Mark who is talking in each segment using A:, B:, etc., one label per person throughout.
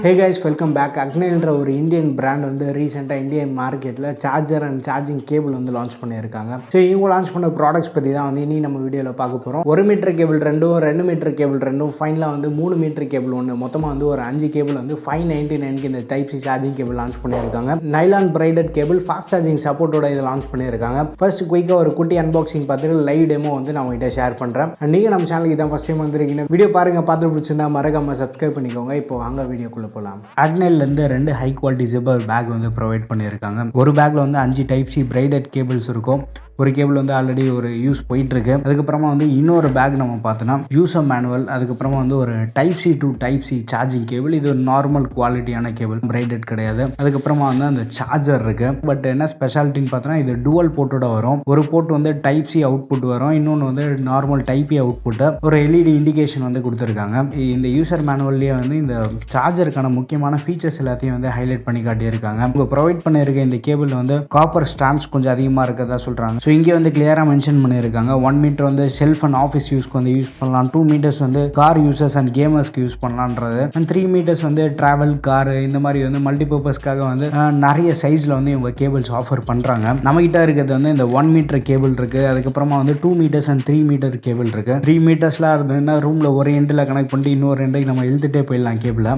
A: Hey guys, welcome back. Agnille ஒரு Indian brand வந்து ரீசெண்டாக இந்தியன் மார்க்கெட்டில் சார்ஜர் அண்ட் சார்ஜிங் கேபிள் வந்து லான்ச் பண்ணியிருக்காங்க. ஸோ இவங்க லான்ச் பண்ண ப்ராடக்ட்ஸ் பற்றி தான் வந்து இனி நம்ம வீடியோவில் பார்க்க போகிறோம். 1 மீட்டர் கேபிள் ரெண்டும், 2 மீட்டர் கேபிள் ரெண்டும், ஃபைனலாக வந்து 3 மீட்டர் கேபிள் ஒன்று, மொத்தமாக வந்து ஒரு 5 கேபிள் வந்து 599க்கு இந்த type C charging cable launch பண்ணியிருக்காங்க. Nylon braided cable fast charging சப்போர்ட்டோட இதை லான்ச் பண்ணியிருக்காங்க. ஃபர்ஸ்ட் குயிக்காக ஒரு குட்டி அன்பாக்சிங் பார்த்துட்டு லைவ் டெமோ வந்து நான் உங்கள்கிட்ட ஷேர் பண்ணுறேன். நீங்கள் நம்ம சேனலுக்கு தான் ஃபஸ்ட் டைம் வந்துருக்கீங்க, வீடியோ பாருங்கள், பார்த்து பிடிச்சிருந்தா மறக்காம சப்ஸ்கிரைப் பண்ணிக்கோங்க. இப்போ வாங்க வீடியோக்குள்ளே போகலாம். அக்னைலேருந்து 2 ஹை குவாலிட்டி ஜிப்பர் பேக் வந்து ப்ரொவைட் பண்ணியிருக்காங்க. ஒரு பேக்கில் வந்து 5 டைப் சி பிரைடட் கேபிள்ஸ் இருக்கும். ஒரு கேபிள் வந்து ஆல்ரெடி ஒரு யூஸ் போயிட்டுருக்கு. அதுக்கப்புறமா வந்து இன்னொரு பேக் நம்ம பார்த்தோன்னா யூசர் மேனுவல், அதுக்கப்புறமா வந்து ஒரு type C to type C charging cable. இது ஒரு நார்மல் குவாலிட்டியான கேபிள், பிரைடட் கிடையாது. அதுக்கப்புறமா வந்து அந்த சார்ஜர் இருக்கு. பட் என்ன ஸ்பெஷாலிட்டின்னு பார்த்தோன்னா இது டுவல் போர்ட்டோட வரும். ஒரு போர்ட் வந்து டைப் சி அவுட்புட் வரும், இன்னொன்று வந்து நார்மல் டைப் ஏ அவுட்புட். ஒரு எல்இடி இண்டிகேஷன் வந்து கொடுத்துருக்காங்க. இந்த யூசர் மேனுவல்லேயே வந்து இந்த சார்ஜருக்கான முக்கியமான ஃபீச்சர்ஸ் எல்லாத்தையும் வந்து ஹைலைட் பண்ணி காட்டியிருக்காங்க. இவங்க ப்ரொவைட் பண்ணியிருக்க இந்த கேபிள் வந்து காப்பர் ஸ்டாண்ட்ஸ் கொஞ்சம் அதிகமாக இருக்கிறதா சொல்கிறாங்க. ஸோ இங்கே வந்து கிளியராக மென்ஷன் பண்ணியிருக்காங்க. 1 மீட்டர் வந்து செல்ஃப் அண்ட் ஆஃபீஸ் யூஸ்க்கு வந்து யூஸ் பண்ணலாம், 2 மீட்டர்ஸ் வந்து கார் யூசர்ஸ் அண்ட் கேமர்ஸ்க்கு யூஸ் பண்ணலான்றது, அண்ட் 3 மீட்டர்ஸ் வந்து ட்ராவல் கார் இந்த மாதிரி வந்து மல்டிபர்பஸ்க்காக வந்து நிறைய சைஸில் வந்து இவங்க கேபிள்ஸ் ஆஃபர் பண்ணுறாங்க. நம்மகிட்ட இருக்கிறது வந்து இந்த 1 மீட்டர் கேபிள் இருக்குது. அதுக்கப்புறமா வந்து 2 மீட்டர்ஸ் அண்ட் 3 மீட்டர் கேபிள் இருக்குது. 3 மீட்டர்ஸ்லாம் இருந்ததுன்னா ரூமில் ஒரு எண்டில் கனெக்ட் பண்ணிட்டு இன்னொரு எண்டுக்கு நம்ம இழுத்துட்டே போயிடலாம் கேபிள்.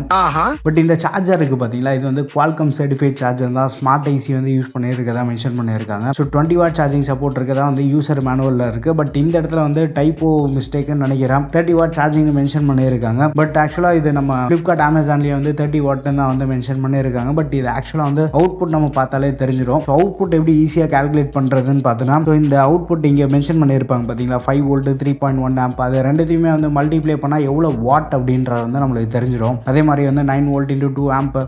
A: பட் இந்த சார்ஜர் இருக்குது பார்த்தீங்களா, இது வந்து குவால்காம் சர்டிஃபைட் சார்ஜர் தான். ஸ்மார்ட் ஐசி வந்து யூஸ் பண்ணியிருக்கதா மென்ஷன் பண்ணியிருக்காங்க. ஸோ 20 வாட் சார்ஜிங் சப்போர்ட் இருக்கதா வந்து யூசர் மேனுவலில் இருக்குது. பட் இந்த இடத்துல வந்து டைப்போ மிஸ்டேக்குன்னு நினைக்கிறேன். 30 வாட் சார்ஜிங் மென்ஷன் பண்ணியிருக்காங்க. பட் ஆக்சுவலாக இது நம்ம ஃப்ளிப்கார்ட் அமேசான்லேயே வந்து 30 வாட்னு தான் வந்து மென்ஷன் பண்ணியிருக்காங்க. பட் இது ஆக்சுவலாக வந்து அவுட்புட் நம்ம பார்த்தாலே தெரிஞ்சிடும். ஸோ அவுட்புட் எப்படி ஈஸியாக கால்குலேட் பண்ணுறதுன்னு பார்த்தோன்னா, ஸோ இந்த அவுட்புட் இங்கே மென்ஷன் பண்ணியிருப்பாங்க பார்த்தீங்களா, 5 வோல்ட் 3.1 ஆம்ப். அது ரெண்டுத்தையுமே வந்து மல்டிப்ளை பண்ணால் எவ்வளோ வாட் அப்படின்றது வந்து நம்மளுக்கு தெரிஞ்சிடும். அதே மாதிரி வந்து 9 வோல்ட் இன்டூ 2 ஆம்ப்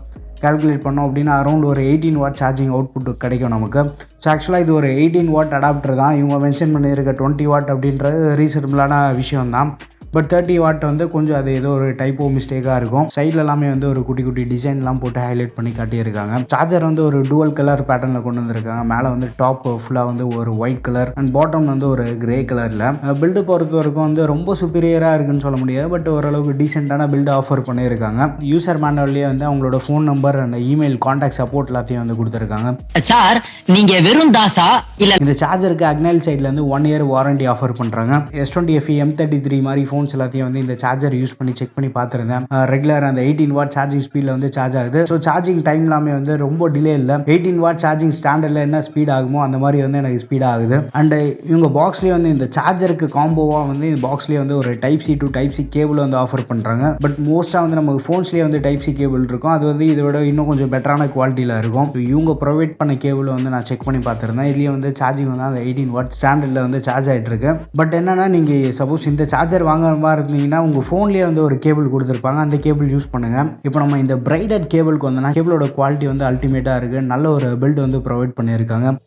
A: கால்குலேட் பண்ணோம் அப்படின்னா அரௌண்ட் ஒரு 18 வாட் சார்ஜிங் அவுட்புட் கிடைக்கும் நமக்கு. ஸோ ஆக்சுவலாக இது ஒரு 18 வாட் அடாப்டர் தான். இவங்க மென்ஷன் பண்ணியிருக்க 20 வாட் அப்படின்றது ரீசனபிளான விஷயம் தான். பட் 30 வாட் வந்து கொஞ்சம் அது ஏதோ ஒரு டைப்போ மிஸ்டேக்காக இருக்கும். சைடில் எல்லாமே வந்து ஒரு குட்டி குட்டி டிசைன்லாம் போட்டு ஹைலைட் பண்ணி காட்டியிருக்காங்க. சார்ஜர் வந்து ஒரு டுவல் கலர் பேட்டர்னில் கொண்டு வந்திருக்காங்க. மேலே வந்து டாப் ஃபுல்லாக வந்து ஒரு ஒயிட் கலர் அண்ட் பாட்டம் வந்து ஒரு கிரே கலரில். பில்டு பொறுத்த வரைக்கும் வந்து ரொம்ப சுப்பீரியராக இருக்குன்னு சொல்ல முடியாது. பட் ஓரளவுக்கு டீசெண்டான பில்டு ஆஃபர் பண்ணியிருக்காங்க. யூசர் மேனுவல்லேயே வந்து அவங்களோட phone number and email contact support எல்லாத்தையும் வந்து கொடுத்துருக்காங்க.
B: சார் நீங்க வெறும் தாசா இல்ல?
A: இந்த சார்ஜருக்கு அக்னைல் சைட்லேருந்து 1 இயர் வாரண்டி ஆஃபர் பண்ணுறாங்க. S20FE M33 மாதிரி ஃபோன்ஸ் எல்லாத்தையும் வந்து இந்த சார்ஜர் யூஸ் பண்ணி செக் பண்ணி பார்த்துருந்தேன். ரெகுலர் அந்த 18 வாட் சார்ஜிங் ஸ்பீடில் வந்து சார்ஜ் ஆகுது. ஸோ சார்ஜிங் டைம் எல்லாமே வந்து ரொம்ப டிலே இல்லை. 18 வாட் சார்ஜிங் ஸ்டாண்டர்டில் என்ன ஸ்பீட் ஆகுமோ அந்த மாதிரி வந்து எனக்கு ஸ்பீட் ஆகுது. அண்ட் இவங்க பாக்ஸ்லேயே வந்து இந்த சார்ஜருக்கு காம்போவாக வந்து இந்த பாக்ஸ்லேயே வந்து ஒரு type C to type C cable வந்து ஆஃபர் பண்ணுறாங்க. பட் மோஸ்ட்டாக வந்து நமக்கு ஃபோன்ஸ்லேயே வந்து டைப் சி கேபிள் இருக்கும். அது வந்து இதை விட இன்னும் கொஞ்சம் பெட்டரான குவாலிட்டியில் இருக்கும். இவங்க ப்ரொவைட் பண்ண கேபிள் வந்து நான் செக் பண்ணி பார்த்துருந்தேன். இதுலேயே வந்து சார்ஜிங் வந்து அந்த 18 வாட் ஸ்டாண்டர்டில் வந்து சார்ஜ் ஆகிட்டு இருக்கு. பட் என்னன்னா, நீங்கள் சப்போஸ் இந்த சார்ஜர் வாங்குற மாதிரி இருந்தீங்கன்னா உங்கள் ஃபோன்லேயே வந்து ஒரு கேபிள் கொடுத்துருப்பாங்க, அந்த கேபிள் யூஸ் பண்ணுங்கள். இப்போ நம்ம இந்த பிரைடட் கேபிளுக்கு வந்தோம்னா கேபிளோட குவாலிட்டி வந்து அல்டிமேட்டாக இருக்குது. நல்ல ஒரு பில்ட் வந்து ப்ரொவைட் பண்ணியிருக்காங்க.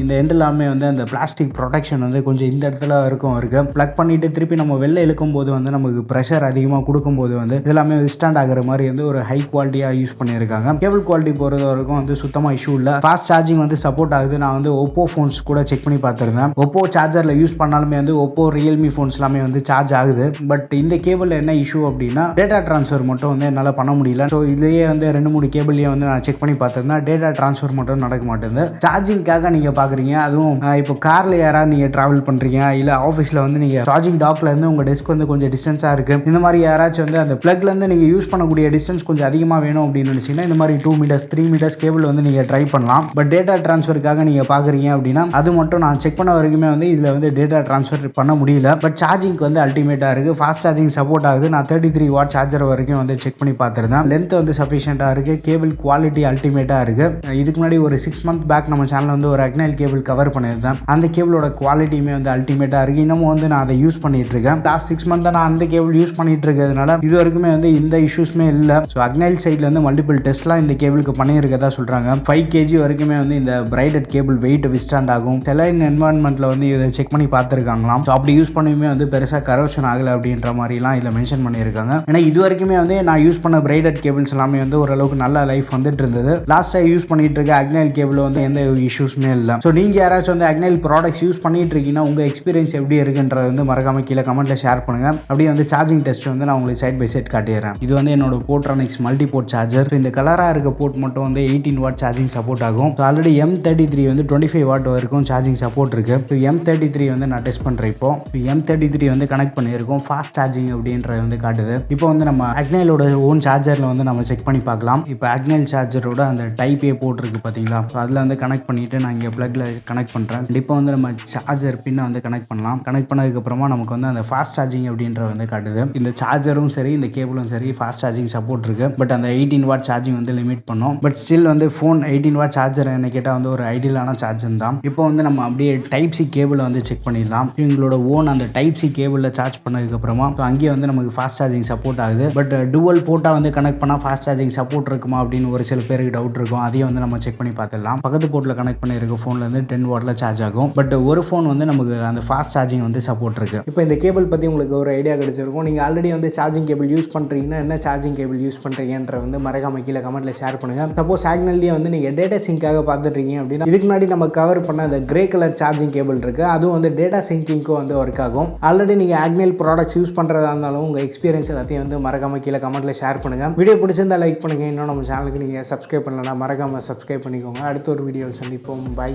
A: இந்த எண்ட் எல்லாமே வந்து அந்த பிளாஸ்டிக் ப்ரொடெக்ஷன் வந்து கொஞ்சம் இந்த இடத்துல இருக்குது. ப்ளக் பண்ணிவிட்டு திருப்பி நம்ம வெளில இழுக்கும் போது வந்து நமக்கு ப்ரெஷர் அதிகமாக கொடுக்கும்போது வந்து இதெல்லாமே விஸ்டாண்ட் ஆகிற மாதிரி வந்து ஒரு ஹை குவாலிட்டியாக யூஸ் பண்ணியிருக்காங்க. கேபிள் குவாலிட்டி பொறுத்த வரைக்கும் வந்து சுத்தமாக இஷ்யூ இல்லை. ஃபாஸ்ட் சார்ஜிங் வந்து சப்போர்ட் ஆகுது. நான் வந்து ஒப்போ ஃபோன்ஸ் கூட செக் பண்ணி பார்த்துருந்தேன். ஒப்போ சார்ஜரில் யூஸ் பண்ணாலுமே வந்து ஒப்போ ரியல்மி ஃபோன்ஸ் எல்லாமே வந்து சார்ஜ் ஆகுது. பட் இந்த கேபிளில் என்ன இஷ்யூ அப்படின்னா டேட்டா ட்ரான்ஸ்ஃபர் மட்டும் வந்து என்னால் பண்ண முடியல. ஸோ இதுலேயே வந்து 2-3 கேபிள்லேயே வந்து நான் செக் பண்ணி பார்த்துருந்தேன். டேட்டா ட்ரான்ஸ்ஃபர் மட்டும் நடக்க மாட்டேங்குது. சார்ஜிங்காக நீங்கள் பார்க்குறீங்க, அதுவும் இப்போ காரில் யாராவது நீங்கள் ட்ராவல் பண்ணுறீங்க, இல்லை ஆஃபீஸில் வந்து நீங்கள் சார்ஜிங் டாக்ல இருந்து உங்கள் டெஸ்க் வந்து கொஞ்சம் டிஸ்டன்ஸாக இருக்குது, இந்த மாதிரி யாராச்சும் வந்து அந்த ப்ளக்லேருந்து நீங்கள் யூஸ் பண்ணக்கூடிய டிஸ்டன்ஸ் கொஞ்சம் அதிகமாக வேணும் அப்படின்னு நினச்சிங்கன்னா இந்த மாதிரி 2 மீட்டர்ஸ் 3 மீட்டர்ஸ் கேபிள் வந்து நீங்கள் ட்ரை பண்ணலாம். பட் டேட்டா ட்ரான்ஸ்ஃபருக்காக நீங்கள் பார்க்குறீங்க அப்படின்னா அது மட்டும் நான் செக் பண்ண வரைக்குமே வந்து இதில் வந்து டேட்டா ட்ரான்ஸ்ஃபர் பண்ண முடியல. பட் சார்ஜிங்க்கு வந்து அல்டிமேட்டாக இருக்குது. ஃபாஸ்ட் சார்ஜிங் சப்போர்ட் ஆகுது. நான் 33 வாட் சார்ஜர் வரைக்கும் வந்து செக் பண்ணி பார்த்துருந்தேன். லென்த் வந்து சஃபிஷியண்ட்டாக இருக்குது. கேபிள் குவாலிட்டி அல்டிமேட்டாக இருக்குது. இதுக்கு முன்னாடி ஒரு 6 மந்த் பேக் நம்ம சேனல் வந்து ஒரு அக்னைல் கேபிள் கவர் பண்ணியிருந்தேன். அந்த கேபிளோட குவாலிட்டியுமே வந்து அல்டிமேட்டாக இருக்குது. இன்னமும் வந்து நான் அதை யூஸ் பண்ணிட்டு இருக்கேன். லாஸ்ட் 6 மந்த் நான் அந்த கேபிள் யூஸ் பண்ணிட்டு இருக்கிறதுனால இது வரைக்குமே வந்து இந்த இஷ்யூஸ்மே இல்லை. ஸோ அக்னைல் சைடில் வந்து மல்டிபிள் டெஸ்ட்லாம் இந்த கேபிளுக்கு பண்ணியிருக்கதா சொல்கிறாங்க. 5 kg வரைக்குமே வந்து இந்த பிரைடட் கேபிள் வெயிட் விஸ்டாண்ட் ஆகும். செலைன் என்வாரன்மெண்ட்டில் வந்து இதை செக் பண்ணி பார்த்துருக்காங்களாம். ஸோ அப்படி யூஸ் பண்ணியுமே வந்து பெருசாக கரோஷன் ஆகலை அப்படின்ற மாதிரிலாம் இதில் மென்ஷன் பண்ணியிருக்காங்க. ஏன்னா இது வரைக்குமே வந்து நான் யூஸ் பண்ண பிரைடட் கேபிள்ஸ் எல்லாமே வந்து ஓரளவுக்கு நல்ல லைஃப் வந்துட்டு இருந்தது. லாஸ்ட்டாக யூஸ் பண்ணிட்டு இருக்க அக்னைல் கேபிள் வந்து எந்த இஷ்யூஸ்மே இல்லை. ஸோ நீங்கள் யாராச்சும் வந்து அக்னைல் ப்ராடக்ட்ஸ் யூஸ் பண்ணிட்டு இருக்கீங்கன்னா உங்கள் எக்ஸ்பீரியன்ஸ் எப்படி இருக்குன்றது வந்து மறக்காம கீழே கமெண்ட்டில் ஷேர் பண்ணுங்கள். அப்படியே வந்து சார்ஜிங் டெஸ்ட் வந்து நான் உங்களுக்கு சைட் பை சைட் காட்டிடுறேன். இது வந்து என்னோட போர்ட்ரானிக்ஸ் மல்டி போர்ட் சார்ஜர். இந்த கலராக இருக்க போர்ட் மட்டும் வந்து 18 வாட் சார்ஜிங் சப்போர்ட் ஆகும். ஸோ ஆல்ரெடி M33 வந்து 25 வாட் வரைக்கும் சார்ஜிங் சப்போர்ட் இருக்குது. ஸோ M33 வந்து நான் டெஸ்ட் பண்ணுறேன். இப்போ M33 வந்து கனெக்ட் பண்ணியிருக்கோம். ஃபாஸ்ட் சார்ஜிங் அப்படின்றது வந்து காட்டுது. இப்போ வந்து நம்ம அக்னைலோட ஓன் சார்ஜரில் வந்து நம்ம செக் பண்ணி பார்க்கலாம். இப்போ அக்னைல் சார்ஜரோட அந்த டைப் ஏ போட்டிருக்கு பார்த்தீங்களா, ஸோ அதில் வந்து கனெக்ட் பண்ணிவிட்டு நான் இங்கே ப்ளக்கில் கனெக்ட் பண்ணுறேன். இப்போ வந்து நம்ம சார்ஜர் பின்னை வந்து கனெக்ட் பண்ணலாம். கனெக்ட் பண்ணதுக்கப்புறமா நமக்கு வந்து அந்த ஃபாஸ்ட் சார்ஜிங் அப்படின்ற வந்து காட்டுது. இந்த சார்ஜரும் சரி இந்த கேபிளும் சரி ஃபாஸ்ட் சார்ஜிங் சப்போர்ட் இருக்குது. பட் அந்த 18 வாட் சார்ஜிங் வந்து லிமிட் பண்ணோம். பட் ஸ்டில் வந்து ஃபோன் 18 வாட் சார்ஜர் என்ன கேட்டால் வந்து ஒரு ஐடியலான சார்ஜர் தான். இப்போ வந்து நம்ம அப்படியே டைப் சி கேபிளை வந்து செக் பண்ணிடலாம். எங்களோட ஓன் அந்த டைப் சி கேபிளில் சார்ஜ் பண்ணதுக்கப்புறமா ஸோ அங்கேயே வந்து நமக்கு ஃபாஸ்ட் சார்ஜிங் சப்போர்ட் ஆகுது. பட் டுவல் போர்ட்டாக வந்து கனெக்ட் பண்ணால் ஃபாஸ்ட் சார்ஜிங் சப்போர்ட் இருக்குமா அப்படின்னு ஒரு சில பேருக்கு டவுட் இருக்கும். அதையும் வந்து நம்ம செக் பண்ணி பார்த்துடலாம். பக்கத்து போர்ட்டில் கனெக்ட் பண்ணியிருக்க ஃபோனில் வந்து 10 வாட்டில் சார்ஜ் ஆகும். பட் ஒரு ஃபோன் வந்து நமக்கு அந்த ஃபாஸ்ட் சார்ஜிங் வந்து சப்போர்ட் இருக்குது. இப்போ இந்த கேபிள் பற்றி உங்களுக்கு ஒரு ஐடியா கிடைச்சிருக்கும். நீங்கள் ஆல்ரெடி வந்து சார்ஜிங் கேபிள் யூஸ் பண்ணுறீங்கன்னா என்ன சார்ஜிங் கேபிள் யூஸ் பண்ணுறீங்கன்ற வந்து மறக்காம கீழே கமெண்ட்டில் ஷேர் பண்ணுங்கள். சப்போஸ் அக்னைல்லேயே வந்து நீங்கள் டேட்டா சிங்காக பார்த்துட்ருக்கீங்க அப்படின்னா இதுக்கு முன்னாடி நம்ம கவர் பண்ண அந்த கிரே கலர் சார்ஜிங் கேபிள் இருக்குது. அதுவும் வந்து டேட்டா சிங்கிங்க்கும் வந்து ஒர்க் ஆகும். ஆல்ரெடி நீங்கள் அக்னைல் ப்ராடக்ட்ஸ் யூஸ் பண்ணுறதா இருந்தாலும் உங்கள் எக்ஸ்பீரியன்ஸ் எல்லாத்தையும் வந்து மறக்காம கீழே கமெண்ட்டில் ஷேர் பண்ணுங்கள். வீடியோ பிடிச்சிருந்தா லைக் பண்ணுங்கள். இன்னும் நம்ம சேனலுக்கு நீங்கள் சப்ஸ்கிரைப் பண்ணலன்னா மறக்காமல் சப்ஸ்கிரைப் பண்ணிக்கோங்க. அடுத்த ஒரு வீடியோவில் சந்திப்போம். பை.